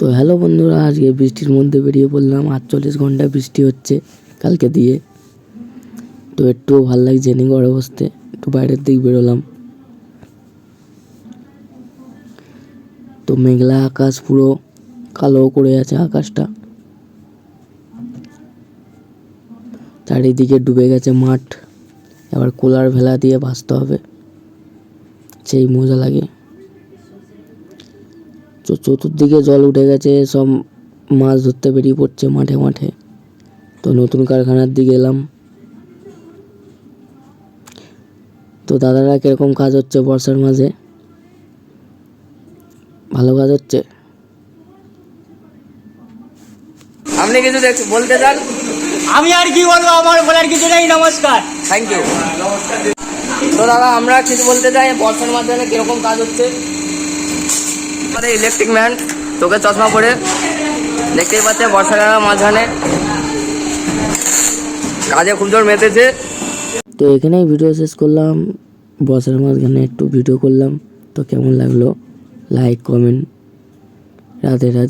তো হ্যালো বন্ধুরা, আজকে বৃষ্টির মধ্যে বেরিয়ে পড়লাম। 48 ঘন্টা বৃষ্টি হচ্ছে কালকে দিয়ে, তো একটু ভালো লাগছে নি ঘরে বসতে, একটু বাইরের দিক বেরোলাম। তো মেঘলা আকাশ, পুরো কালো করে আছে আকাশটা, চারিদিকে ডুবে গেছে মাঠ। এবার কুলার ভেলা দিয়ে ভাসতে হবে, সেই মজা লাগে। তো চতুর্দিকে জল উঠে গেছে, সব মাছ ধরতে বেরিয়ে পড়ছে মাঠে মাঠে। তো নতুন কারখানার দিকে এলাম। তো দাদারা কিরকম কাজ হচ্ছে বর্ষার মাঝে? ভালো কাজ হচ্ছে। আপনি কিছু বলতে চান? আমি আর কি বলবো, আমার বলার কিছু নেই। নমস্কার, থ্যাংক ইউ। তো দাদা, আমরা কিছু বলতে চাই, বর্ষার মাধ্যমে কিরকম কাজ হচ্ছে। আমাদের ইলেকট্রিক ম্যান চোখে চশমা পরে, দেখতেই পাচ্ছে বর্ষাকালের মাঝখানে কাজে খুব জোর মেতেছে। তো এখানেই ভিডিও শেষ করলাম, বর্ষার মাঝখানে একটু ভিডিও করলাম। তো কেমন লাগলো লাইক কমেন্ট। রাধে রাধে।